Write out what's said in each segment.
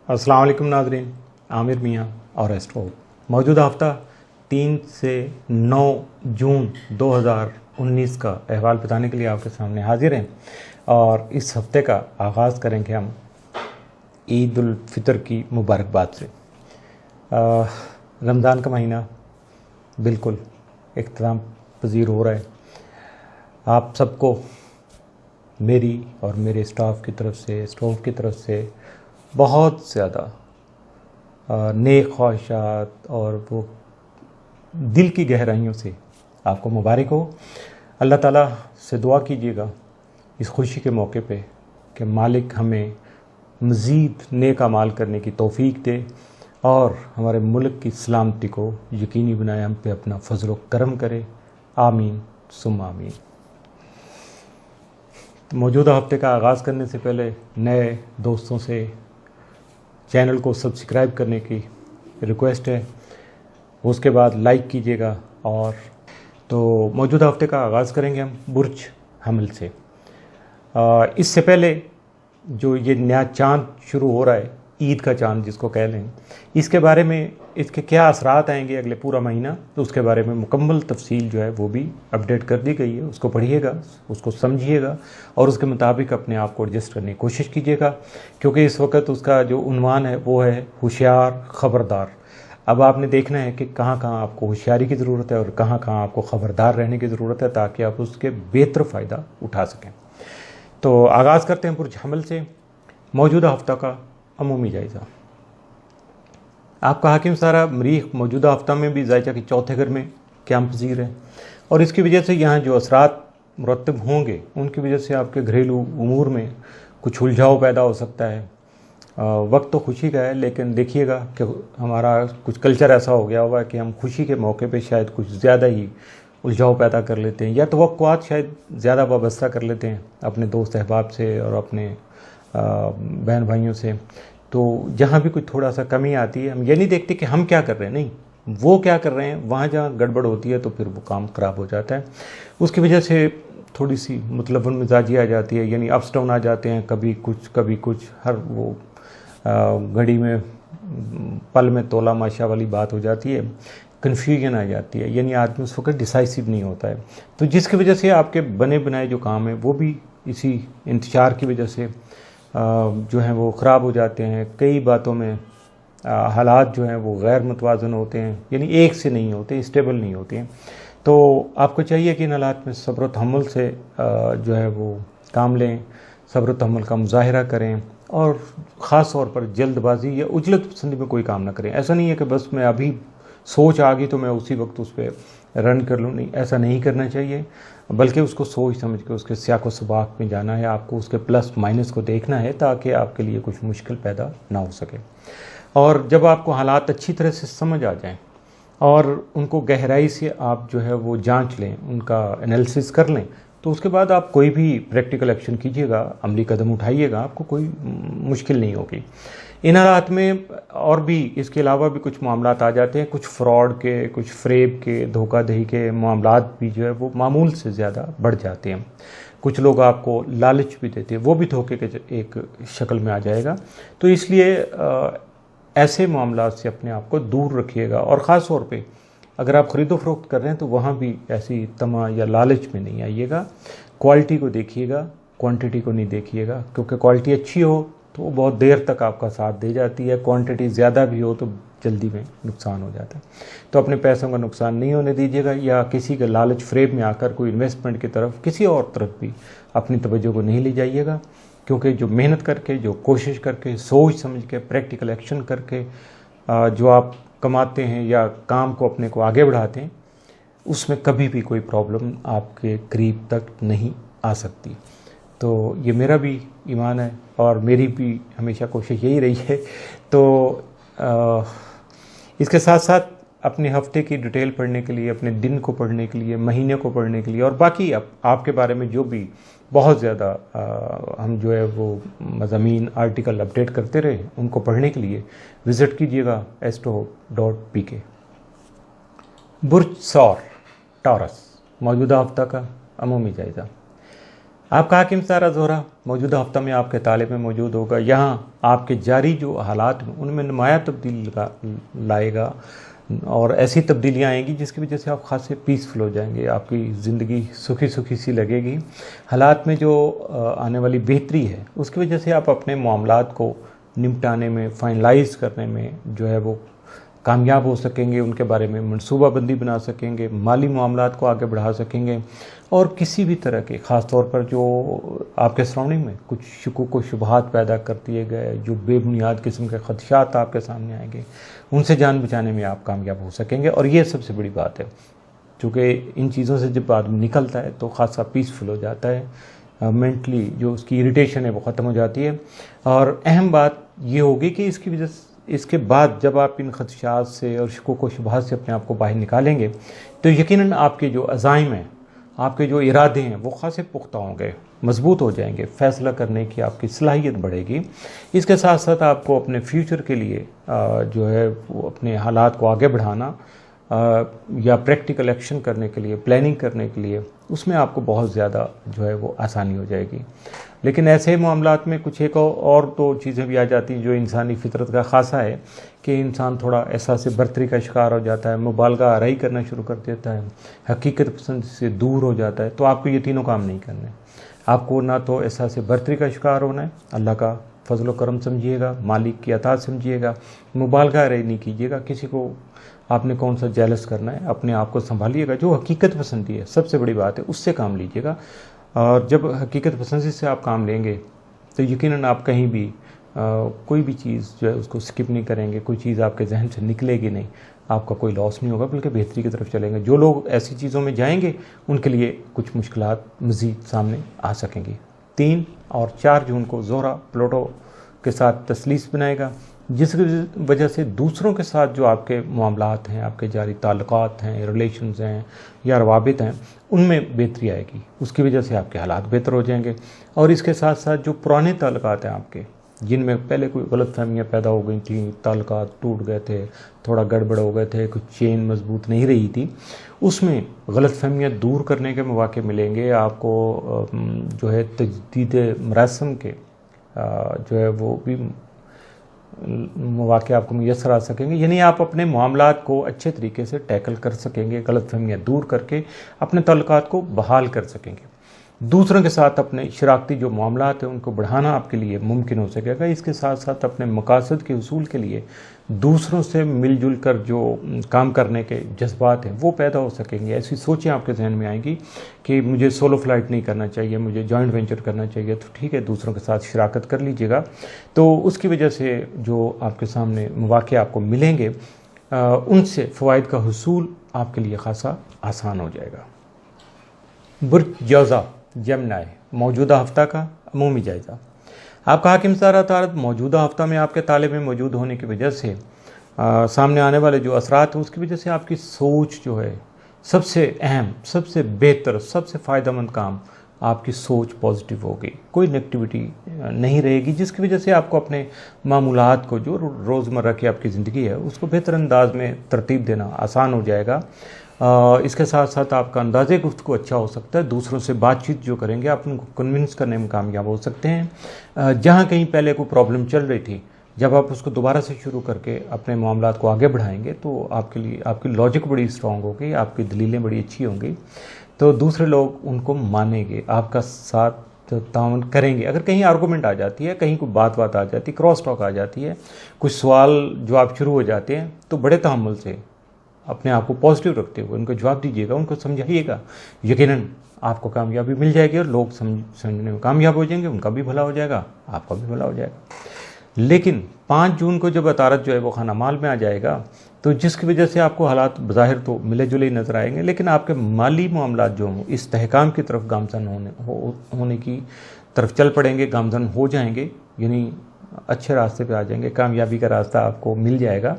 अस्सलाम वालेकुम नाज़रीन, आमिर मियाँ और एस्ट्रो। मौजूदा हफ़्ता 3 से 9 जून 2019 का अहवाल बताने के लिए आपके सामने हाजिर हैं। और इस हफ़्ते का आगाज़ करेंगे हम ईद उल फ़ितर की मुबारकबाद से। रमज़ान का महीना बिल्कुल इख्तिताम पजीर हो रहा है। आप सबको मेरी और मेरे स्टाफ की तरफ से बहुत ज़्यादा नेक ख्वाहिशात और वो दिल की गहराइयों से आपको मुबारक हो। अल्लाह ताला से दुआ कीजिएगा इस खुशी के मौके पे कि मालिक हमें मज़ीद नेक अमाल करने की तौफीक दे और हमारे मुल्क की सलामती को यकीनी बनाए, हम पे अपना फजल व करम करे। आमीन सुम्मा आमीन। मौजूदा हफ्ते का आगाज़ करने से पहले नए दोस्तों से चैनल को सब्सक्राइब करने की रिक्वेस्ट है, उसके बाद लाइक कीजिएगा। और तो मौजूदा हफ्ते का आगाज़ करेंगे हम बुर्ज हमल से। इससे पहले जो ये नया चाँद शुरू हो रहा है, ईद का चाँद जिसको कह लें, इसके बारे में इसके क्या असरात आएंगे अगले पूरा महीना, तो उसके बारे में मुकम्मल तफसील जो है वो भी अपडेट कर दी गई है। उसको पढ़िएगा, उसको समझिएगा और उसके मुताबिक अपने आप को एडजस्ट करने की कोशिश कीजिएगा, क्योंकि इस वक्त उसका जो उन्वान है वो है होशियार ख़बरदार। अब आपने देखना है कि कहाँ कहाँ आपको होशियारी की ज़रूरत है और कहाँ कहाँ आपको ख़बरदार रहने की ज़रूरत है, ताकि आप उसके बेहतर फ़ायदा उठा सकें। तो आगाज़ करते हैं बुर्ज हमल से। मौजूदा हफ्ता का अमूमी जायज़ा। आपका हाकिम सारा मरीख मौजूदा हफ्ता में भी जायज़ा के चौथे घर में क़याम पज़ीर है और इसकी वजह से यहाँ जो असरात मुरतब होंगे उनकी वजह से आपके घरेलू उमूर में कुछ उलझाव पैदा हो सकता है। वक्त तो खुशी का है, लेकिन देखिएगा कि हमारा कुछ कल्चर ऐसा हो गया हुआ है कि हम खुशी के मौके पे शायद कुछ ज़्यादा ही उलझाव पैदा कर लेते हैं, या तवक्कुआत शायद ज़्यादा वाबस्ता कर लेते हैं अपने दोस्त अहबाब से और अपने बहन भाइयों से। तो जहाँ भी कुछ थोड़ा सा कमी आती है, हम ये नहीं देखते कि हम क्या कर रहे हैं, नहीं वो क्या कर रहे हैं, वहाँ जहाँ गड़बड़ होती है तो फिर वो काम ख़राब हो जाता है। उसकी वजह से थोड़ी सी मतलब मिजाजी आ जाती है, यानी अप्स डाउन आ जाते हैं, कभी कुछ हर वो घड़ी में पल में तोला माशा वाली बात हो जाती है, कन्फ्यूजन आ जाती है, यानी आदमी उस वक्त डिसाइसिव नहीं होता है। तो जिसकी वजह से आपके बने बनाए जो काम है वो भी इसी इंतशार की वजह से जो हैं वो ख़राब हो जाते हैं। कई बातों में हालात जो हैं वो गैर मुतवाज़न होते हैं, यानी एक से नहीं होते, स्टेबल नहीं होते हैं। तो आपको चाहिए कि इन हालात में सब्र व तहम्मुल से जो है वो काम लें, सब्र व तहम्मुल का मुज़ाहिरा करें और ख़ास तौर पर जल्दबाजी या उजलत पसंदी में कोई काम ना करें। ऐसा नहीं है कि बस मैं अभी सोच आ गई तो मैं उसी वक्त उस पर रन कर लूँ, नहीं, ऐसा नहीं करना चाहिए, बल्कि उसको सोच समझ के उसके सियाक़ व सबाक़ में जाना है। आपको उसके प्लस माइनस को देखना है ताकि आपके लिए कुछ मुश्किल पैदा ना हो सके। और जब आपको हालात अच्छी तरह से समझ आ जाएं और उनको गहराई से आप जो है वो जांच लें, उनका एनालिसिस कर लें, तो उसके बाद आप कोई भी प्रैक्टिकल एक्शन कीजिएगा, अमली कदम उठाइएगा, आपको कोई मुश्किल नहीं होगी। इन हालात में और भी इसके अलावा भी कुछ मामलात आ जाते हैं, कुछ फ्रॉड के, कुछ फ्रेब के, धोखाधड़ी के मामलात भी जो है वो मामूल से ज़्यादा बढ़ जाते हैं। कुछ लोग आपको लालच भी देते हैं, वो भी धोखे के एक शक्ल में आ जाएगा। तो इसलिए ऐसे मामलात से अपने आप को दूर रखिएगा। और ख़ास तौर पे अगर आप ख़रीदो फरोख्त कर रहे हैं तो वहाँ भी ऐसी तमा या लालच में नहीं आइएगा। क्वालिटी को देखिएगा, क्वांटिटी को नहीं देखिएगा, क्योंकि क्वालिटी अच्छी हो तो वो बहुत देर तक आपका साथ दे जाती है, क्वांटिटी ज़्यादा भी हो तो जल्दी में नुकसान हो जाता है। तो अपने पैसों का नुकसान नहीं होने दीजिएगा, या किसी के लालच फ्रेब में आकर कोई इन्वेस्टमेंट की तरफ, किसी और तरफ भी अपनी तवज्जो को नहीं ले जाइएगा, क्योंकि जो मेहनत करके, जो कोशिश करके, सोच समझ के, प्रैक्टिकल एक्शन करके जो आप कमाते हैं या काम को अपने को आगे बढ़ाते हैं, उसमें कभी भी कोई प्रॉब्लम आपके करीब तक नहीं आ सकती। तो ये मेरा भी ईमान है और मेरी भी हमेशा कोशिश यही रही है। तो इसके साथ साथ अपने हफ्ते की डिटेल पढ़ने के लिए, अपने दिन को पढ़ने के लिए, महीने को पढ़ने के लिए और बाकी आपके बारे में जो भी बहुत ज़्यादा हम जो है वो मज़ामीन आर्टिकल अपडेट करते रहे, उनको पढ़ने के लिए विज़िट कीजिएगा astro.pk। बुर्ज सौर टॉरस, मौजूदा हफ्ता का अमूमी जायज़ा। आपका हाकिम सितारा ज़ोहरा मौजूदा हफ्ता में आपके ताले में मौजूद होगा। यहाँ आपके जारी जो हालात में उनमें नुमाया तब्दीली लाएगा और ऐसी तब्दीलियाँ आएंगी जिसकी वजह से आप खासे पीसफुल हो जाएंगे, आपकी ज़िंदगी सुखी सुखी सी लगेगी। हालात में जो आने वाली बेहतरी है उसकी वजह से आप अपने मामलात को निपटाने में, फाइनलाइज करने में जो है वो कामयाब हो सकेंगे, उनके बारे में मनसूबाबंदी बना सकेंगे, माली मामलात को आगे बढ़ा सकेंगे और किसी भी तरह के ख़ास तौर पर जो आपके सराउंडिंग में कुछ शुकूक व शुबहात पैदा कर दिए गए, जो बेबुनियाद किस्म के ख़दशात आपके सामने आएंगे, उनसे जान बचाने में आप कामयाब हो सकेंगे। और ये सबसे बड़ी बात है, चूँकि इन चीज़ों से जब आदमी निकलता है तो ख़ासा पीसफुल हो जाता है, मेंटली जो उसकी इरिटेशन है वो ख़त्म हो जाती है। और अहम बात ये होगी कि इसकी वजह से इसके बाद जब आप इन खदशात से और शुकूक व शुबहात से अपने आप को बाहर निकालेंगे तो यकीनन आपके जो अज़ाइम हैं, आपके जो इरादे हैं वो खासे पुख्ता होंगे, मजबूत हो जाएंगे, फ़ैसला करने की आपकी सलाहियत बढ़ेगी। इसके साथ साथ आपको अपने फ्यूचर के लिए जो है वो अपने हालात को आगे बढ़ाना या प्रैक्टिकल एक्शन करने के लिए, प्लानिंग करने के लिए, उसमें आपको बहुत ज़्यादा जो है वो आसानी हो जाएगी। लेकिन ऐसे मामलात में कुछ एक और तो चीज़ें भी आ जाती हैं जो इंसानी फितरत का खासा है कि इंसान थोड़ा एहसास बर्तरी का शिकार हो जाता है, मुबालगा आराई करना शुरू कर देता है, हकीकत पसंद से दूर हो जाता है। तो आपको ये तीनों काम नहीं करने। आपको ना तो एहसास बर्तरी का शिकार होना है, अल्लाह का फजल करम समझिएगा, मालिक की अताअत समझिएगा, मुबालगा आराई नहीं कीजिएगा, किसी को आपने कौन सा जेलस करना है, अपने आप को संभालिएगा। जो हकीकत पसंदी है सबसे बड़ी बात है, उससे काम लीजिएगा। और जब हकीकत पसंदी से आप काम लेंगे तो यकीनन आप कहीं भी कोई भी चीज़ जो है उसको स्किप नहीं करेंगे, कोई चीज़ आपके जहन से निकलेगी नहीं, आपका कोई लॉस नहीं होगा, बल्कि बेहतरी की तरफ चलेंगे। जो लोग ऐसी चीज़ों में जाएंगे उनके लिए कुछ मुश्किलात मज़ीद सामने आ सकेंगी। 3 और 4 जून को ज़ोहरा प्लूटो के साथ तस्लीस बनाएगा, जिसकी वजह से दूसरों के साथ जो आपके मामलात हैं, आपके जारी ताल्लुकात हैं, रिलेशंस हैं या रवाबित हैं, उनमें बेहतरी आएगी। उसकी वजह से आपके हालात बेहतर हो जाएंगे। और इसके साथ साथ जो पुराने ताल्लुकात हैं आपके, जिनमें पहले कोई गलत फहमियाँ पैदा हो गई थी, ताल्लुकात टूट गए थे, थोड़ा गड़बड़ हो गए थे, कुछ चेन मजबूत नहीं रही थी, उसमें गलत फहमियाँ दूर करने के मौके मिलेंगे आपको। जो है तजदीद मरासम के जो है वो भी मौके आपको मुयसर आ सकेंगे, यानी आप अपने मामलात को अच्छे तरीके से टैकल कर सकेंगे, गलत फहमियाँ दूर करके अपने ताल्लुकात को बहाल कर सकेंगे। दूसरों के साथ अपने शराकती जो मामलात हैं उनको बढ़ाना आपके लिए मुमकिन हो सकेगा। इसके साथ साथ अपने मकासद के हुसूल के लिए दूसरों से मिलजुल कर जो काम करने के जज्बात हैं वो पैदा हो सकेंगे। ऐसी सोचें आपके जहन में आएंगी कि मुझे सोलो फ्लाइट नहीं करना चाहिए, मुझे जॉइंट वेंचर करना चाहिए, तो ठीक है, दूसरों के साथ शराकत कर लीजिएगा। तो उसकी वजह से जो आपके सामने मौके आपको मिलेंगे उनसे फ़वाइद का हुसूल आपके लिए खासा आसान हो जाएगा। बुर्ज जौज़ा जमनाई मौजूदा हफ्ता का अमूमी जायज़ा। आपका हाकिम सितारा तारत मौजूदा हफ्ता में आपके ताले में मौजूद होने की वजह से सामने आने वाले जो असरात हैं उसकी वजह से आपकी सोच जो है सबसे अहम, सबसे बेहतर, सबसे फ़ायदेमंद काम, आपकी सोच पॉजिटिव होगी, कोई नेगेटिविटी नहीं रहेगी, जिसकी वजह से आपको अपने मामूलात को जो रोज़मर्रा की आपकी ज़िंदगी है उसको बेहतर अंदाज में तरतीब देना आसान हो जाएगा। इसके साथ साथ आपका अंदाज़े गुफ्तगू अच्छा हो सकता है, दूसरों से बातचीत जो करेंगे आप उनको कन्विंस करने में कामयाब हो सकते हैं। जहाँ कहीं पहले कोई प्रॉब्लम चल रही थी, जब आप उसको दोबारा से शुरू करके अपने मामलात को आगे बढ़ाएंगे तो आपके लिए आपकी लॉजिक बड़ी स्ट्रॉन्ग होगी, आपकी दलीलें बड़ी अच्छी होंगी, तो दूसरे लोग उनको मानेंगे, आपका साथ ताउन करेंगे। अगर कहीं आर्गूमेंट आ जाती है, कहीं कोई बात आ जाती है, क्रॉस टॉक आ जाती है, कुछ सवाल जवाब शुरू हो जाते हैं, तो बड़े तहम्मुल से अपने आप को पॉजिटिव रखते हुए उनको जवाब दीजिएगा, उनको समझाइएगा। यकीनन आपको कामयाबी मिल जाएगी और लोग समझने में कामयाब हो जाएंगे, उनका भी भला हो जाएगा, आपका भी भला हो जाएगा। लेकिन 5 जून को जब अतारत जो है वो खाना माल में आ जाएगा, तो जिसकी वजह से आपको हालात बज़ाहिर तो मिले जुले नज़र आएंगे, लेकिन आपके माली मामलात जो हों इस्तेहकाम की तरफ गामज़न होने की तरफ चल पड़ेंगे, गामज़न हो जाएंगे, यानी अच्छे रास्ते पे आ जाएंगे, कामयाबी का रास्ता आपको मिल जाएगा।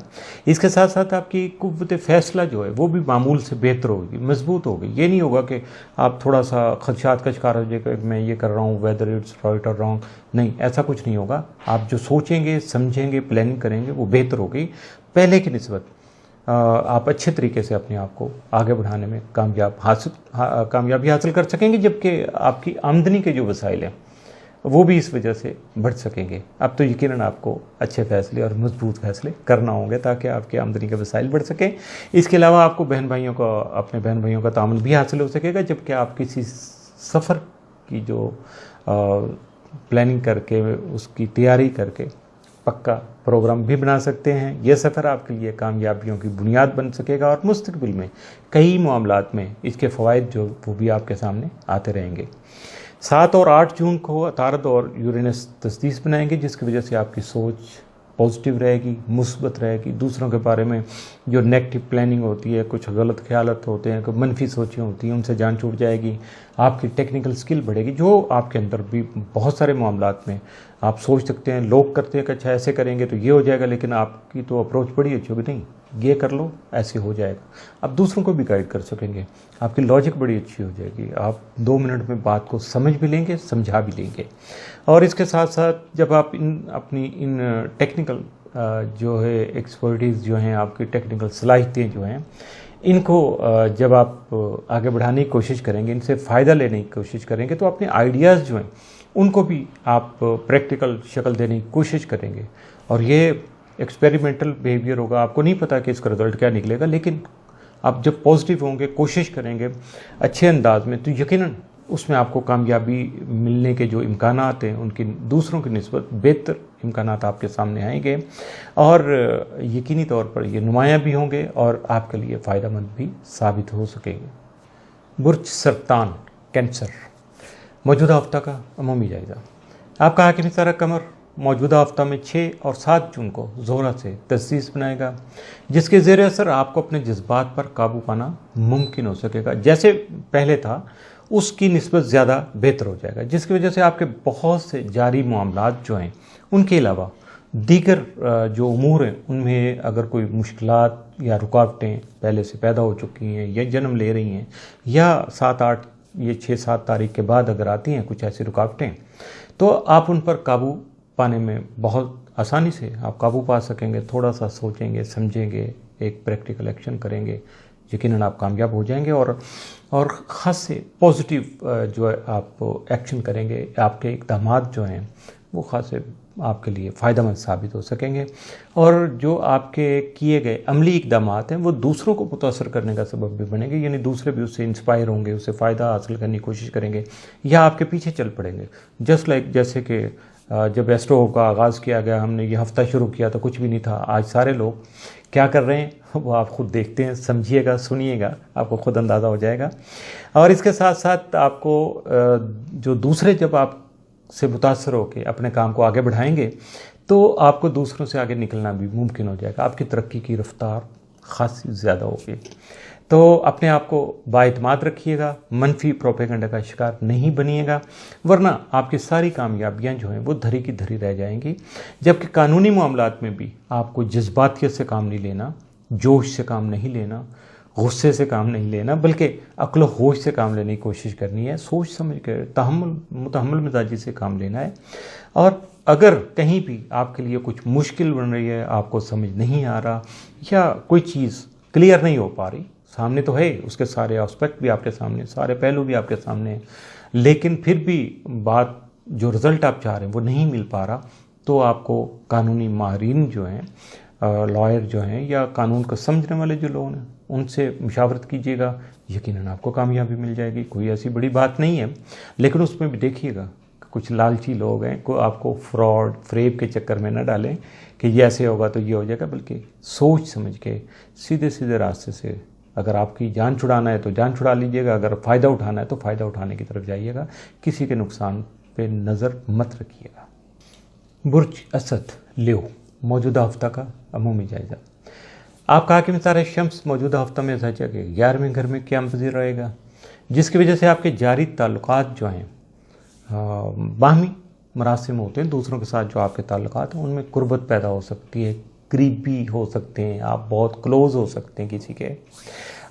इसके साथ साथ आपकी कुव्वत फ़ैसला जो है वो भी मामूल से बेहतर होगी, मजबूत होगी। ये नहीं होगा कि आप थोड़ा सा खदशात का शिकार हो जाएगा, मैं ये कर रहा हूँ, वेदर इट्स राइट और रॉन्ग, नहीं, ऐसा कुछ नहीं होगा। आप जो सोचेंगे, समझेंगे, प्लानिंग करेंगे वो बेहतर होगी पहले की निस्बत। आप अच्छे तरीके से अपने आप को आगे बढ़ाने में कामयाबी हासिल कर सकेंगे, जबकि आपकी आमदनी के जो वसाइल हैं वो भी इस वजह से बढ़ सकेंगे। अब तो यकीनन आपको अच्छे फैसले और मजबूत फैसले करना होंगे ताकि आपकी आमदनी के वसाइल बढ़ सकें। इसके अलावा आपको अपने बहन भाइयों का तामुल भी हासिल हो सकेगा, जबकि आप किसी सफ़र की जो प्लानिंग करके उसकी तैयारी करके पक्का प्रोग्राम भी बना सकते हैं। यह सफ़र आपके लिए कामयाबियों की बुनियाद बन सकेगा और मुस्तकबिल में कई मामलात में इसके फ़वाइद जो वो भी आपके सामने आते रहेंगे। 7 और 8 जून को अतारद और यूरेनस तस्दीस बनाएंगे, जिसकी वजह से आपकी सोच पॉजिटिव रहेगी, मुस्बत रहेगी। दूसरों के बारे में जो नेगेटिव प्लानिंग होती है, कुछ गलत ख्यालत होते हैं, कुछ मनफी सोचें होती हैं, उनसे जान छूट जाएगी। आपकी टेक्निकल स्किल बढ़ेगी, जो आपके अंदर भी बहुत सारे मामलात में आप सोच सकते हैं, लोग करते हैं कि अच्छा ऐसे करेंगे तो ये हो जाएगा, लेकिन आपकी तो अप्रोच बड़ी अच्छी होगी, नहीं ये कर लो ऐसे हो जाएगा। आप दूसरों को भी गाइड कर सकेंगे, आपकी लॉजिक बड़ी अच्छी हो जाएगी, आप 2 मिनट में बात को समझ भी लेंगे, समझा भी लेंगे। और इसके साथ साथ जब आप इन टेक्निकल जो है एक्सपर्टीज़ जो हैं, आपकी टेक्निकल सलाहियतें जो हैं, इनको जब आप आगे बढ़ाने की कोशिश करेंगे, इनसे फ़ायदा लेने की कोशिश करेंगे, तो अपने आइडियाज़ जो हैं उनको भी आप प्रैक्टिकल शक्ल देने की कोशिश करेंगे। और ये एक्सपेरिमेंटल बिहेवियर होगा, आपको नहीं पता कि इसका रिज़ल्ट क्या निकलेगा, लेकिन आप जब पॉजिटिव होंगे, कोशिश करेंगे अच्छे अंदाज में, तो यकीनन उसमें आपको कामयाबी मिलने के जो इम्कानात हैं उनकी दूसरों की निस्बत बेहतर इम्कानात आपके सामने आएंगे और यकीनी तौर पर ये नुमायाँ भी होंगे और आपके लिए फ़ायदेमंद भी साबित हो सकेंगे। बुर्ज सरतान कैंसर, मौजूदा हफ्ता का अमूमी जायज़ा। आपका हाकिम तारा कमर मौजूदा हफ्ता में 6 और 7 जून को ज़ोहरा से तस्दीस बनाएगा, जिसके ज़ेर असर आपको अपने जज्बात पर काबू पाना मुमकिन हो सकेगा। जैसे पहले था उसकी निस्बत ज़्यादा बेहतर हो जाएगा, जिसकी वजह से आपके बहुत से जारी मामलात जो हैं उनके अलावा दीगर जो उमूर हैं उनमें अगर कोई मुश्किलात या रुकावटें पहले से पैदा हो चुकी हैं या जन्म ले रही हैं या 7-8 ये 6-7 तारीख के बाद अगर आती हैं कुछ ऐसी रुकावटें, तो आप उन पर काबू पाने में बहुत आसानी से आप काबू पा सकेंगे। थोड़ा सा सोचेंगे, समझेंगे, एक प्रैक्टिकल एक्शन करेंगे, यकीनन आप कामयाब हो जाएंगे और ख़ास से पॉजिटिव जो है आप एक्शन करेंगे, आपके इक़दामात जो हैं वो ख़ास से आपके लिए फ़ायदेमंद साबित हो सकेंगे और जो आपके किए गए अमली इक़दामात हैं वो दूसरों को मुतासर करने का सबब भी बनेंगे, यानी दूसरे भी उससे इंस्पायर होंगे, उससे फ़ायदा हासिल करने की कोशिश करेंगे या आपके पीछे चल पड़ेंगे। जैसे कि जब एस्ट्रो का आगाज़ किया गया, हमने ये हफ़्ता शुरू किया तो कुछ भी नहीं था, आज सारे लोग क्या कर रहे हैं वो आप ख़ुद देखते हैं, समझिएगा, सुनिएगा, आपको ख़ुद अंदाज़ा हो जाएगा। और इसके साथ साथ आपको जो दूसरे जब आप से मुतासर होकर अपने काम को आगे बढ़ाएंगे तो आपको दूसरों से आगे निकलना भी मुमकिन हो जाएगा, आपकी तरक्की की रफ्तार खासी ज़्यादा होगी। तो अपने आप को बाएतमाद रखिएगा, मनफी प्रोपेगेंडा का शिकार नहीं बनिएगा, वरना आपकी सारी कामयाबियां जो हैं वो धरी की धरी रह जाएंगी। जबकि कानूनी मामलात में भी आपको जज्बातियत से काम नहीं लेना, जोश से काम नहीं लेना, गुस्से से काम नहीं लेना, बल्कि अक्ल होश से काम लेने की कोशिश करनी है, सोच समझ कर मुतहम्मल मिजाजी से काम लेना है। और अगर कहीं भी आपके लिए कुछ मुश्किल बन रही है, आपको समझ नहीं आ रहा या कोई चीज़ क्लियर नहीं हो पा रही, सामने तो है, उसके सारे एस्पेक्ट भी आपके सामने, सारे पहलू भी आपके सामने हैं, लेकिन फिर भी बात जो रिज़ल्ट आप चाह रहे हैं वो नहीं मिल पा रहा, तो आपको कानूनी माहिरीन जो हैं, लॉयर जो हैं या कानून को समझने वाले जो लोग हैं उनसे मुशावरत कीजिएगा, यकीनन आपको कामयाबी मिल जाएगी। कोई ऐसी बड़ी बात नहीं है, लेकिन उसमें भी देखिएगा कुछ लालची लोग हैं को आपको फ्रॉड फ्रेब के चक्कर में न डालें कि ये ऐसे होगा तो ये हो जाएगा, बल्कि सोच समझ के सीधे सीधे रास्ते से अगर आपकी जान छुड़ाना है तो जान छुड़ा लीजिएगा, अगर फ़ायदा उठाना है तो फ़ायदा उठाने की तरफ जाइएगा, किसी के नुकसान पे नज़र मत रखिएगा। बुर्ज असद लियो, मौजूदा हफ्ता का अमूमी जायज़ा। आपका हाकिम तारा शम्स मौजूदा हफ्ता में ऐसा कि 11वें घर में क़याम पज़ीर रहेगा, जिसकी वजह से आपके जारी ताल्लुकात जो हैं बाहमी मरासिम होते हैं, दूसरों के साथ जो आपके ताल्लुकात हैं उनमें कुर्बत पैदा हो सकती है, करीबी हो सकते हैं, आप बहुत क्लोज़ हो सकते हैं किसी के।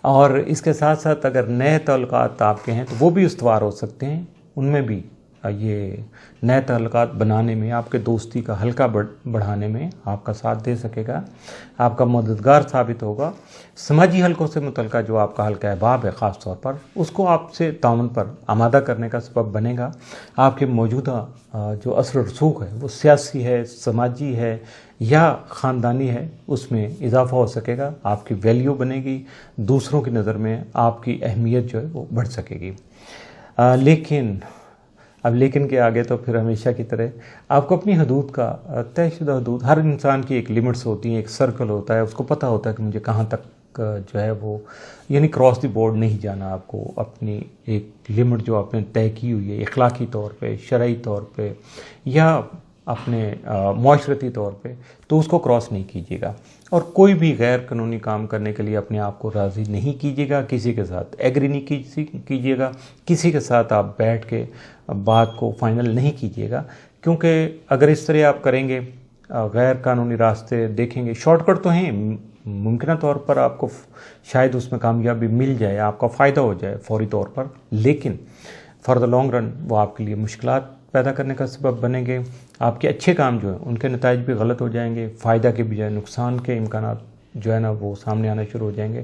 और इसके साथ साथ अगर नए ताल्लुकात आपके हैं तो वो भी उस्तवार हो सकते हैं, उनमें भी یہ نئے تعلقات بنانے میں، آپ کے دوستی کا حلقہ بڑھانے میں آپ کا ساتھ دے سکے گا، آپ کا مددگار ثابت ہوگا۔ سماجی حلقوں سے متعلقہ جو آپ کا حلقہ احباب ہے خاص طور پر، اس کو آپ سے تعاون پر آمادہ کرنے کا سبب بنے گا۔ آپ کے موجودہ جو اثر و رسوخ ہے وہ سیاسی ہے، سماجی ہے یا خاندانی ہے، اس میں اضافہ ہو سکے گا، آپ کی ویلیو بنے گی، دوسروں کی نظر میں آپ کی اہمیت جو ہے وہ بڑھ سکے گی۔ لیکن کے آگے تو پھر ہمیشہ کی طرح آپ کو اپنی حدود کا طے شدہ حدود، ہر انسان کی ایک لمٹس ہوتی ہیں، ایک سرکل ہوتا ہے، اس کو پتہ ہوتا ہے کہ مجھے کہاں تک جو ہے وہ یعنی کراس دی بورڈ نہیں جانا۔ آپ کو اپنی ایک لمٹ جو آپ نے طے کی ہوئی ہے اخلاقی طور پہ، شرعی طور پہ یا اپنے معاشرتی طور پہ، تو اس کو کراس نہیں کیجیے گا، اور کوئی بھی غیر قانونی کام کرنے کے لیے اپنے آپ کو راضی نہیں کیجیے گا، کسی کے ساتھ ایگری نہیں کیجیے گا، کسی کے ساتھ آپ بیٹھ کے بات کو فائنل نہیں کیجیے گا، کیونکہ اگر اس طرح آپ کریں گے، غیر قانونی راستے دیکھیں گے، شارٹ کٹ تو ہیں، ممکنہ طور پر آپ کو شاید اس میں کامیابی مل جائے، آپ کا فائدہ ہو جائے فوری طور پر، لیکن فار دا لانگ رن وہ آپ کے لیے مشکلات پیدا کرنے کا سبب بنیں گے۔ آپ کے اچھے کام جو ہیں ان کے نتائج بھی غلط ہو جائیں گے، فائدہ کے بجائے نقصان کے امکانات جو ہے نا وہ سامنے آنا شروع ہو جائیں گے۔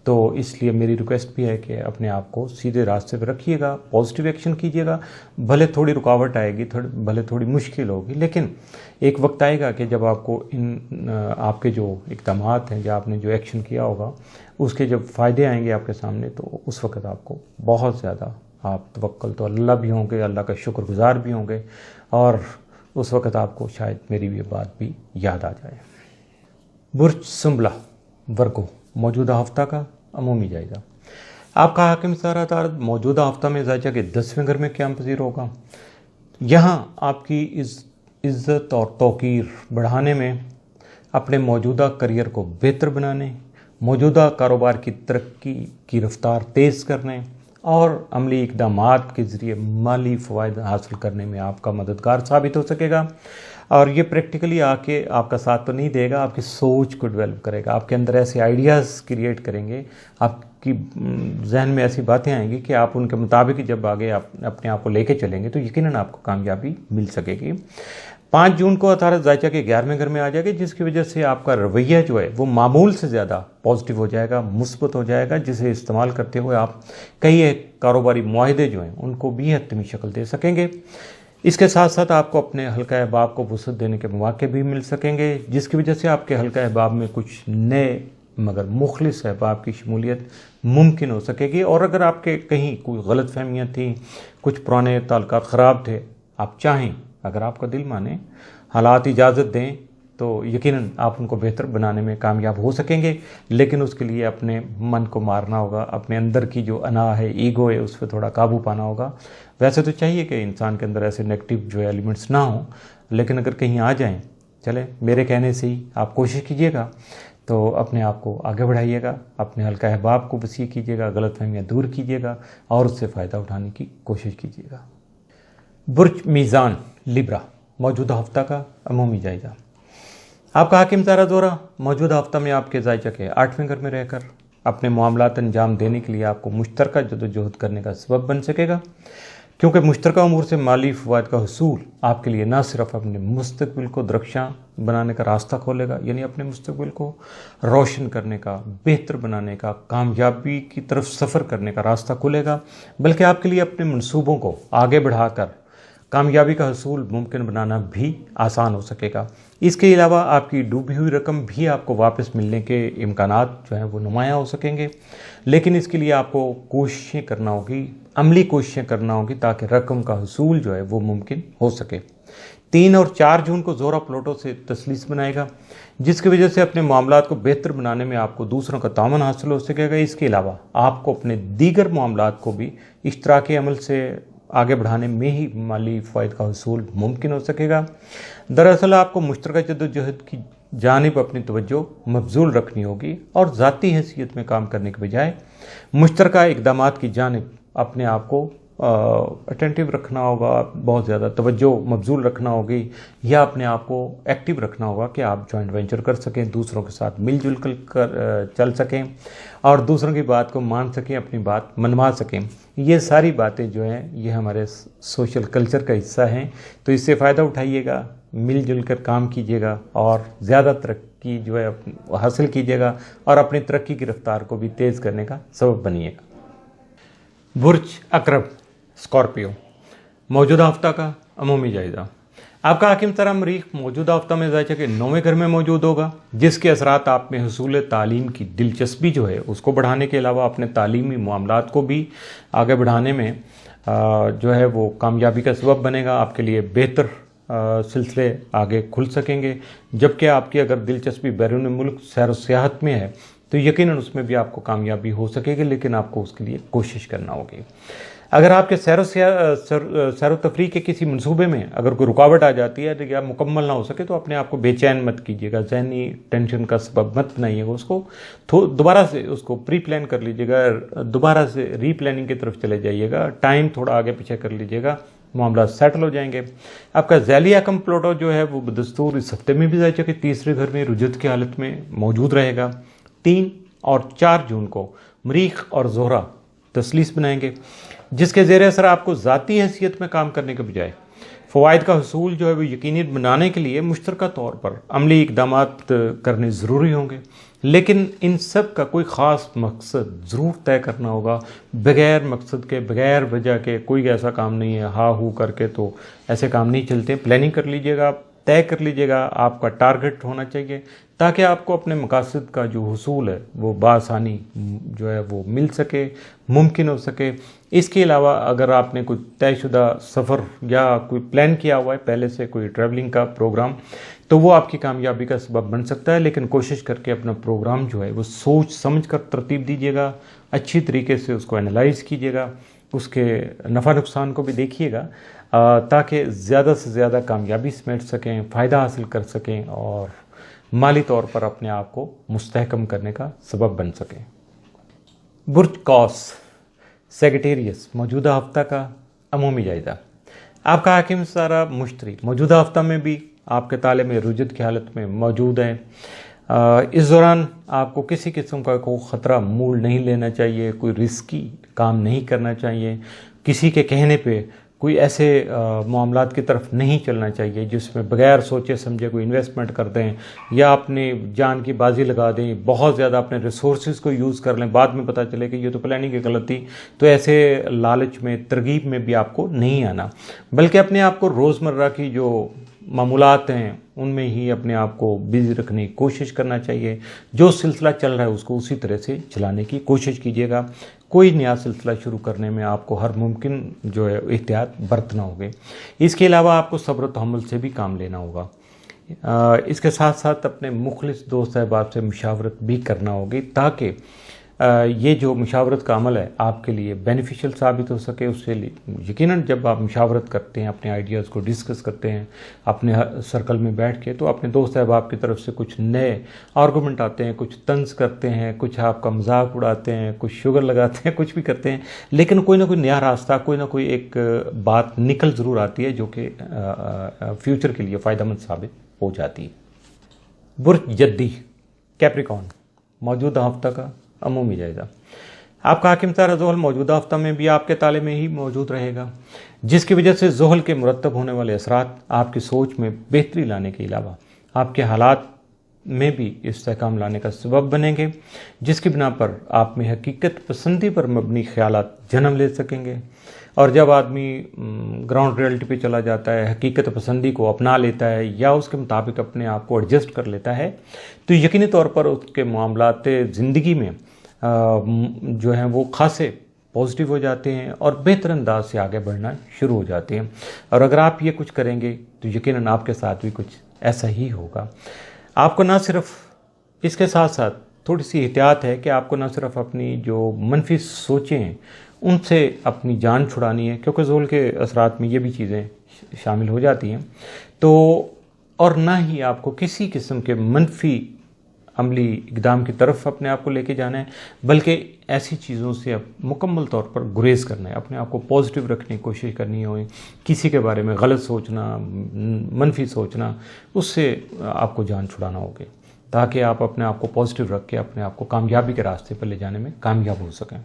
تو اس لیے میری ریکویسٹ بھی ہے کہ اپنے آپ کو سیدھے راستے پہ رکھیے گا، پازیٹیو ایکشن کیجیے گا، بھلے تھوڑی رکاوٹ آئے گی، بھلے تھوڑی مشکل ہوگی، لیکن ایک وقت آئے گا کہ جب آپ کو آپ کے جو اقدامات ہیں، جو آپ نے جو ایکشن کیا ہوگا، اس کے جب فائدے آئیں گے آپ کے سامنے، تو اس وقت آپ کو بہت زیادہ آپ توکل تو اللہ بھی ہوں گے، اللہ کا شکر گزار بھی ہوں گے، اور اس وقت آپ کو شاید میری بھی بات بھی یاد آ جائے۔ برج سنبلہ ورگو موجودہ ہفتہ کا عمومی جائزہ۔ آپ کا حاکم ستارہ عطارد موجودہ ہفتہ میں ذائچہ کے 10ویں گھر میں قیام پذیر ہوگا۔ یہاں آپ کی عزت اور توقیر بڑھانے میں، اپنے موجودہ کریئر کو بہتر بنانے، موجودہ کاروبار کی ترقی کی رفتار تیز کرنے اور عملی اقدامات کے ذریعے مالی فوائد حاصل کرنے میں آپ کا مددگار ثابت ہو سکے گا، اور یہ پریکٹیکلی آ کے آپ کا ساتھ تو نہیں دے گا، آپ کی سوچ کو ڈیولپ کرے گا، آپ کے اندر ایسے آئیڈیاز کریٹ کریں گے، آپ کی ذہن میں ایسی باتیں آئیں گی کہ آپ ان کے مطابق جب آگے اپنے آپ کو لے کے چلیں گے تو یقیناً آپ کو کامیابی مل سکے گی۔ 5 جون کو عطارد ذائچہ کے 11ویں گھر میں آ جائے گا، جس کی وجہ سے آپ کا رویہ جو ہے وہ معمول سے زیادہ پازیٹیو ہو جائے گا، مثبت ہو جائے گا، جسے استعمال کرتے ہوئے آپ کئی ایک کاروباری معاہدے جو ہیں ان کو بھی حتمی شکل دے سکیں گے۔ اس کے ساتھ ساتھ آپ کو اپنے حلقہ احباب کو وسعت دینے کے مواقع بھی مل سکیں گے، جس کی وجہ سے آپ کے حلقہ احباب میں کچھ نئے مگر مخلص احباب کی شمولیت ممکن ہو سکے گی، اور اگر آپ کے کہیں کوئی غلط فہمیاں تھیں، کچھ پرانے تعلقات خراب تھے، آپ چاہیں، اگر آپ کا دل مانے، حالات اجازت دیں، تو یقیناً آپ ان کو بہتر بنانے میں کامیاب ہو سکیں گے، لیکن اس کے لیے اپنے من کو مارنا ہوگا، اپنے اندر کی جو انا ہے، ایگو ہے، اس پہ تھوڑا قابو پانا ہوگا۔ ویسے تو چاہیے کہ انسان کے اندر ایسے نیگیٹو جو ایلیمنٹس نہ ہوں، لیکن اگر کہیں آ جائیں، چلیں میرے کہنے سے ہی آپ کوشش کیجیے گا، تو اپنے آپ کو آگے بڑھائیے گا، اپنے حلقہ احباب کو وسیع کیجیے گا، غلط فہمیاں دور کیجیے گا، اور اس سے فائدہ اٹھانے کی کوشش کیجیے گا۔ برج میزان لیبرا موجودہ ہفتہ کا عمومی جائزہ۔ آپ کا حاکم ستارہ زہرہ موجودہ ہفتہ میں آپ کے ذائچہ کے 8ویں گھر میں رہ کر اپنے معاملات انجام دینے کے لیے آپ کو مشترکہ جدوجہد کرنے کا سبب بن سکے گا، کیونکہ مشترکہ امور سے مالی فوائد کا حصول آپ کے لیے نہ صرف اپنے مستقبل کو درخشاں بنانے کا راستہ کھولے گا، یعنی اپنے مستقبل کو روشن کرنے کا، بہتر بنانے کا، کامیابی کی طرف سفر کرنے کا راستہ کھولے گا، بلکہ آپ کے لیے اپنے منصوبوں کو آگے بڑھا کر کامیابی کا حصول ممکن بنانا بھی آسان ہو سکے گا۔ اس کے علاوہ آپ کی ڈوبی ہوئی رقم بھی آپ کو واپس ملنے کے امکانات جو ہیں وہ نمایاں ہو سکیں گے، لیکن اس کے لیے آپ کو کوششیں کرنا ہوگی، عملی کوششیں کرنا ہوگی، تاکہ رقم کا حصول جو ہے وہ ممکن ہو سکے۔ 3 اور 4 جون کو زہرہ پلوٹو سے تثلیث بنائے گا، جس کی وجہ سے اپنے معاملات کو بہتر بنانے میں آپ کو دوسروں کا تعاون حاصل ہو سکے گا۔ اس کے علاوہ آپ کو اپنے دیگر معاملات کو بھی اشتراکی عمل سے آگے بڑھانے میں ہی مالی فوائد کا حصول ممکن ہو سکے گا۔ دراصل آپ کو مشترکہ جدوجہد کی جانب اپنی توجہ مبذول رکھنی ہوگی، اور ذاتی حیثیت میں کام کرنے کے بجائے مشترکہ اقدامات کی جانب اپنے آپ کو اٹینٹیو رکھنا ہوگا، بہت زیادہ توجہ مبذول رکھنا ہوگی، یا اپنے آپ کو ایکٹیو رکھنا ہوگا کہ آپ جوائنٹ وینچر کر سکیں، دوسروں کے ساتھ مل جل کر چل سکیں اور دوسروں کی بات کو مان سکیں، اپنی بات منوا سکیں۔ یہ ساری باتیں جو ہیں یہ ہمارے سوشل کلچر کا حصہ ہیں، تو اس سے فائدہ اٹھائیے گا، مل جل کر کام کیجیے گا اور زیادہ ترقی جو ہے حاصل کیجیے گا اور اپنی ترقی کی رفتار کو بھی تیز کرنے کا سبب بنیے گا۔ برج عقرب اسکارپیو، موجودہ ہفتہ کا عمومی جائزہ۔ آپ کا حاکم ترا مریخ موجودہ ہفتہ میں ذائقہ کے 9ویں گھر میں موجود ہوگا، جس کے اثرات آپ میں حصول تعلیم کی دلچسپی جو ہے اس کو بڑھانے کے علاوہ اپنے تعلیمی معاملات کو بھی آگے بڑھانے میں جو ہے وہ کامیابی کا سبب بنے گا۔ آپ کے لیے بہتر سلسلے آگے کھل سکیں گے، جبکہ آپ کی اگر دلچسپی بیرون ملک سیر و سیاحت میں ہے تو یقیناً اس میں بھی آپ کو کامیابی ہو سکے گی، لیکن آپ کو اس کے لیے کوشش کرنا ہوگی۔ اگر آپ کے سیر و تفریح کے کسی منصوبے میں اگر کوئی رکاوٹ آ جاتی ہے یا مکمل نہ ہو سکے تو اپنے آپ کو بے چین مت کیجیے گا، ذہنی ٹینشن کا سبب مت بنائیے گا، اس کو دوبارہ سے اس کو پری پلان کر لیجیے گا، دوبارہ سے ری پلاننگ کی طرف چلے جائیے گا، ٹائم تھوڑا آگے پیچھے کر لیجیے گا، معاملات سیٹل ہو جائیں گے۔ آپ کا ذیلی حکم پلوٹو جو ہے وہ بدستور اس ہفتے میں بھی ذائقہ کے تیسرے گھر میں رجت کی حالت میں موجود رہے گا۔ 3 اور 4 جون کو مریخ اور زہرہ تثلیث بنائیں گے، جس کے زیر اثر آپ کو ذاتی حیثیت میں کام کرنے کے بجائے فوائد کا حصول جو ہے وہ یقینی بنانے کے لیے مشترکہ طور پر عملی اقدامات کرنے ضروری ہوں گے، لیکن ان سب کا کوئی خاص مقصد ضرور طے کرنا ہوگا۔ بغیر مقصد کے، بغیر وجہ کے کوئی ایسا کام نہیں ہے، ہا ہو کر کے تو ایسے کام نہیں چلتے۔ پلاننگ کر لیجئے گا، طے کر لیجئے گا، آپ کا ٹارگٹ ہونا چاہیے تاکہ آپ کو اپنے مقاصد کا جو حصول ہے وہ بآسانی جو ہے وہ مل سکے، ممکن ہو سکے۔ اس کے علاوہ اگر آپ نے کوئی طے شدہ سفر یا کوئی پلان کیا ہوا ہے پہلے سے، کوئی ٹریولنگ کا پروگرام، تو وہ آپ کی کامیابی کا سبب بن سکتا ہے، لیکن کوشش کر کے اپنا پروگرام جو ہے وہ سوچ سمجھ کر ترتیب دیجیے گا، اچھی طریقے سے اس کو انالائز کیجیے گا، اس کے نفع نقصان کو بھی دیکھیے گا تاکہ زیادہ سے زیادہ کامیابی سمیٹ سکیں، فائدہ حاصل کر سکیں اور مالی طور پر اپنے آپ کو مستحکم کرنے کا سبب بن سکیں۔ برج قوس سیگیٹیریس موجودہ ہفتہ کا عمومی جائزہ۔ آپ کا حاکم ستارہ مشتری موجودہ ہفتہ میں بھی آپ کے تالے میں رجت کی حالت میں موجود ہے۔ اس دوران آپ کو کسی قسم کا کوئی خطرہ مول نہیں لینا چاہیے، کوئی رسکی کام نہیں کرنا چاہیے، کسی کے کہنے پہ کوئی ایسے معاملات کی طرف نہیں چلنا چاہیے جس میں بغیر سوچے سمجھے کوئی انویسٹمنٹ کر دیں یا اپنی جان کی بازی لگا دیں، بہت زیادہ اپنے ریسورسز کو یوز کر لیں، بعد میں پتہ چلے کہ یہ تو پلاننگ کی غلط تھی۔ تو ایسے لالچ میں، ترغیب میں بھی آپ کو نہیں آنا، بلکہ اپنے آپ کو روزمرہ کی جو معمولات ہیں ان میں ہی اپنے آپ کو بزی رکھنے کی کوشش کرنا چاہیے۔ جو سلسلہ چل رہا ہے اس کو اسی طرح سے چلانے کی کوشش کیجیے گا۔ کوئی نیا سلسلہ شروع کرنے میں آپ کو ہر ممکن جو ہے احتیاط برتنا ہوگی۔ اس کے علاوہ آپ کو صبر و تحمل سے بھی کام لینا ہوگا۔ اس کے ساتھ ساتھ اپنے مخلص دوست احباب سے مشاورت بھی کرنا ہوگی تاکہ یہ جو مشاورت کا عمل ہے آپ کے لیے بینیفیشل ثابت ہو سکے۔ اس سے یقیناً جب آپ مشاورت کرتے ہیں، اپنے آئیڈیاز کو ڈسکس کرتے ہیں اپنے سرکل میں بیٹھ کے، تو اپنے دوست احباب کی طرف سے کچھ نئے آرگومنٹ آتے ہیں، کچھ طنز کرتے ہیں، کچھ آپ کا مذاق اڑاتے ہیں، کچھ شوگر لگاتے ہیں، کچھ بھی کرتے ہیں، لیکن کوئی نہ کوئی نیا راستہ، کوئی نہ کوئی ایک بات نکل ضرور آتی ہے جو کہ فیوچر کے لیے فائدہ مند ثابت ہو جاتی ہے۔ برج جدی کیپریکارن موجودہ ہفتہ کا عمومی جائزہ۔ آپ کا حاکم ستارہ زحل موجودہ ہفتہ میں بھی آپ کے تالے میں ہی موجود رہے گا، جس کی وجہ سے زحل کے مرتب ہونے والے اثرات آپ کی سوچ میں بہتری لانے کے علاوہ آپ کے حالات میں بھی استحکام لانے کا سبب بنیں گے، جس کی بنا پر آپ میں حقیقت پسندی پر مبنی خیالات جنم لے سکیں گے۔ اور جب آدمی گراؤنڈ ریئلٹی پہ چلا جاتا ہے، حقیقت پسندی کو اپنا لیتا ہے یا اس کے مطابق اپنے آپ کو ایڈجسٹ کر لیتا ہے، تو یقینی طور پر اس کے معاملات زندگی میں جو ہیں وہ خاصے پازیٹیو ہو جاتے ہیں اور بہتر انداز سے آگے بڑھنا شروع ہو جاتے ہیں۔ اور اگر آپ یہ کچھ کریں گے تو یقیناً آپ کے ساتھ بھی کچھ ایسا ہی ہوگا۔ آپ کو نہ صرف اس کے ساتھ ساتھ تھوڑی سی احتیاط ہے کہ آپ کو نہ صرف اپنی جو منفی سوچیں ہیں ان سے اپنی جان چھڑانی ہے، کیونکہ زحل کے اثرات میں یہ بھی چیزیں شامل ہو جاتی ہیں، تو اور نہ ہی آپ کو کسی قسم کے منفی عملی اقدام کی طرف اپنے آپ کو لے کے جانا ہے، بلکہ ایسی چیزوں سے اب مکمل طور پر گریز کرنا ہے، اپنے آپ کو پازیٹیو رکھنے کی کوشش کرنی ہے۔ کسی کے بارے میں غلط سوچنا، منفی سوچنا، اس سے آپ کو جان چھڑانا ہوگی، تاکہ آپ اپنے آپ کو پازیٹیو رکھ کے اپنے آپ کو کامیابی کے راستے پر لے جانے میں کامیاب ہو سکیں۔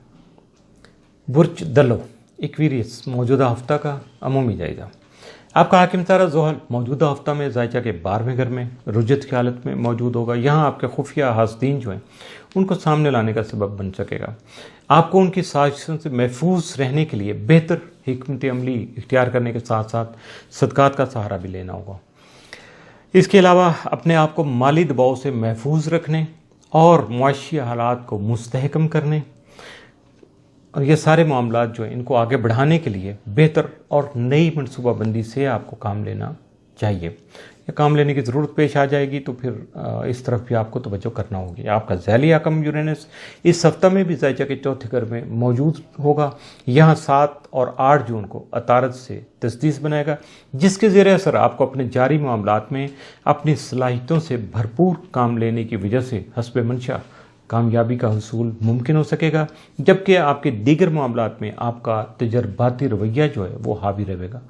برج دلو ایکویریس موجودہ ہفتہ کا عمومی جائزہ۔ آپ کا حاکم ستارہ زحل موجودہ ہفتہ میں ذائچہ کے 12ویں گھر میں رجت کی حالت میں موجود ہوگا۔ یہاں آپ کے خفیہ حاسدین جو ہیں ان کو سامنے لانے کا سبب بن سکے گا۔ آپ کو ان کی سازشوں سے محفوظ رہنے کے لیے بہتر حکمت عملی اختیار کرنے کے ساتھ ساتھ صدقات کا سہارا بھی لینا ہوگا۔ اس کے علاوہ اپنے آپ کو مالی دباؤ سے محفوظ رکھنے اور معاشی حالات کو مستحکم کرنے اور یہ سارے معاملات جو ہیں ان کو آگے بڑھانے کے لیے بہتر اور نئی منصوبہ بندی سے آپ کو کام لینا چاہیے۔ یہ کام لینے کی ضرورت پیش آ جائے گی تو پھر اس طرف بھی آپ کو توجہ کرنا ہوگی۔ آپ کا ذیلی حاکم یورینس اس ہفتہ میں بھی ذائچہ کے 4تھے گھر میں موجود ہوگا۔ یہاں 7 اور 8 جون کو عطارد سے تسدیس بنائے گا، جس کے زیر اثر آپ کو اپنے جاری معاملات میں اپنی صلاحیتوں سے بھرپور کام لینے کی وجہ سے حسب منشا کامیابی کا حصول ممکن ہو سکے گا، جبکہ آپ کے دیگر معاملات میں آپ کا تجرباتی رویہ جو ہے وہ حاوی رہے گا۔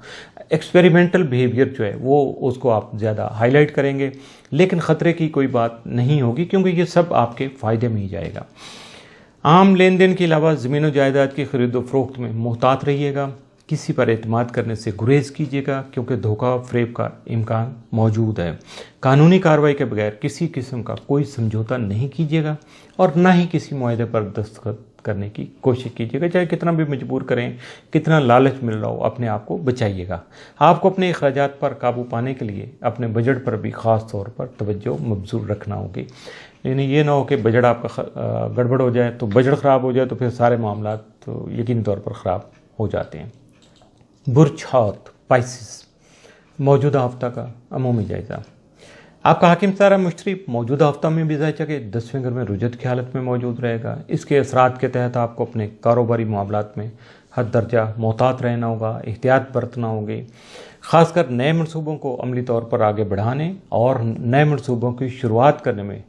ایکسپیریمنٹل بیہیویئر جو ہے وہ اس کو آپ زیادہ ہائی لائٹ کریں گے، لیکن خطرے کی کوئی بات نہیں ہوگی کیونکہ یہ سب آپ کے فائدے میں ہی جائے گا۔ عام لین دین کے علاوہ زمین و جائیداد کی خرید و فروخت میں محتاط رہیے گا۔ کسی پر اعتماد کرنے سے گریز کیجیے گا کیونکہ دھوکہ فریب کا امکان موجود ہے۔ قانونی کارروائی کے بغیر کسی قسم کا کوئی سمجھوتا نہیں کیجیے گا اور نہ ہی کسی معاہدے پر دستخط کرنے کی کوشش کیجیے گا، چاہے کتنا بھی مجبور کریں، کتنا لالچ مل رہا ہو، اپنے آپ کو بچائیے گا۔ آپ کو اپنے اخراجات پر قابو پانے کے لیے اپنے بجٹ پر بھی خاص طور پر توجہ مبذول رکھنا ہوگی، یعنی یہ نہ ہو کہ بجٹ آپ کا گڑبڑ ہو جائے تو بجٹ خراب ہو جائے تو پھر سارے معاملات یقینی طور پر خراب ہو جاتے ہیں۔ برج حوت پائسس موجودہ ہفتہ کا عمومی جائزہ۔ آپ کا حاکم ستارہ مشتری موجودہ ہفتہ میں بھی ذائچہ کے 10ویں گھر میں رجت کی حالت میں موجود رہے گا۔ اس کے اثرات کے تحت آپ کو اپنے کاروباری معاملات میں حد درجہ محتاط رہنا ہوگا، احتیاط برتنا ہوگی، خاص کر نئے منصوبوں کو عملی طور پر آگے بڑھانے اور نئے منصوبوں کی شروعات کرنے میں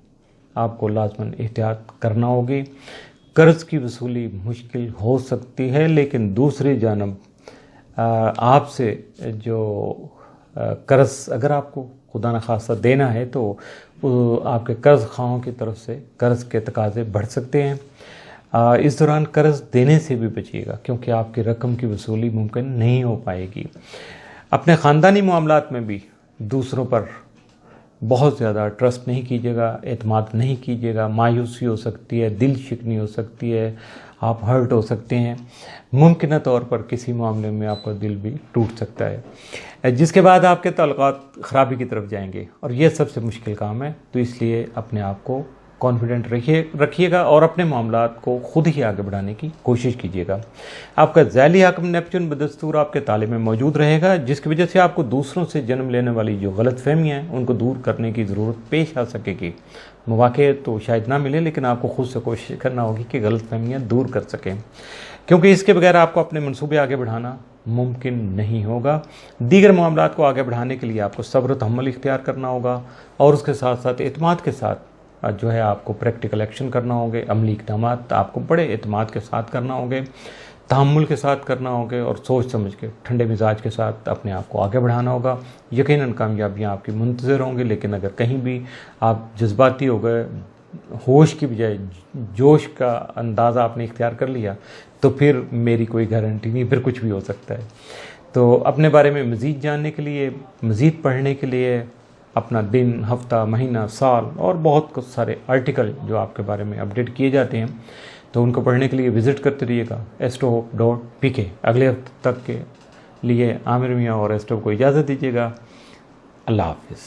آپ کو لازماً احتیاط کرنا ہوگی۔ قرض کی وصولی مشکل ہو سکتی ہے، لیکن دوسری جانب آپ سے جو قرض اگر آپ کو خدا نخواستہ دینا ہے تو آپ کے قرض خواہوں کی طرف سے قرض کے تقاضے بڑھ سکتے ہیں۔ اس دوران قرض دینے سے بھی بچیے گا کیونکہ آپ کی رقم کی وصولی ممکن نہیں ہو پائے گی۔ اپنے خاندانی معاملات میں بھی دوسروں پر بہت زیادہ ٹرسٹ نہیں کیجیے گا، اعتماد نہیں کیجیے گا، مایوسی ہو سکتی ہے، دل شکنی ہو سکتی ہے، آپ ہرٹ ہو سکتے ہیں، ممکنہ طور پر کسی معاملے میں آپ کا دل بھی ٹوٹ سکتا ہے، جس کے بعد آپ کے تعلقات خرابی کی طرف جائیں گے اور یہ سب سے مشکل کام ہے۔ تو اس لیے اپنے آپ کو کانفیڈنٹ رکھیے گا اور اپنے معاملات کو خود ہی آگے بڑھانے کی کوشش کیجیے گا۔ آپ کا ذیلی حاکم نیپچون بدستور آپ کے تالے میں موجود رہے گا، جس کی وجہ سے آپ کو دوسروں سے جنم لینے والی جو غلط فہمیاں ہیں ان کو دور کرنے کی ضرورت پیش آ سکے گی۔ مواقع تو شاید نہ ملے، لیکن آپ کو خود سے کوشش کرنا ہوگی کہ غلط فہمیاں دور کر سکیں، کیونکہ اس کے بغیر آپ کو اپنے منصوبے آگے بڑھانا ممکن نہیں ہوگا۔ دیگر معاملات کو آگے بڑھانے کے لیے آپ کو صبر و تحمل اختیار کرنا ہوگا اور اس کے ساتھ ساتھ اعتماد کے ساتھ جو ہے آپ کو پریکٹیکل ایکشن کرنا ہوں گے، عملی اقدامات آپ کو بڑے اعتماد کے ساتھ کرنا ہوں گے، تحمل کے ساتھ کرنا ہوگے اور سوچ سمجھ کے ٹھنڈے مزاج کے ساتھ اپنے آپ کو آگے بڑھانا ہوگا۔ یقیناً کامیابیاں آپ کی منتظر ہوں گی، لیکن اگر کہیں بھی آپ جذباتی ہو گئے، ہوش کی بجائے جوش کا اندازہ آپ نے اختیار کر لیا تو پھر میری کوئی گارنٹی نہیں، پھر کچھ بھی ہو سکتا ہے۔ تو اپنے بارے میں مزید جاننے کے لیے، مزید پڑھنے کے لیے اپنا دن، ہفتہ، مہینہ، سال اور بہت سارے آرٹیکل جو آپ کے بارے میں اپڈیٹ کیے جاتے ہیں تو ان کو پڑھنے کے لیے وزٹ کرتے رہیے گا astro.pk۔ اگلے ہفتے تک کے لیے عامر میاں اور ایسٹرو کو اجازت دیجیے گا۔ اللہ حافظ۔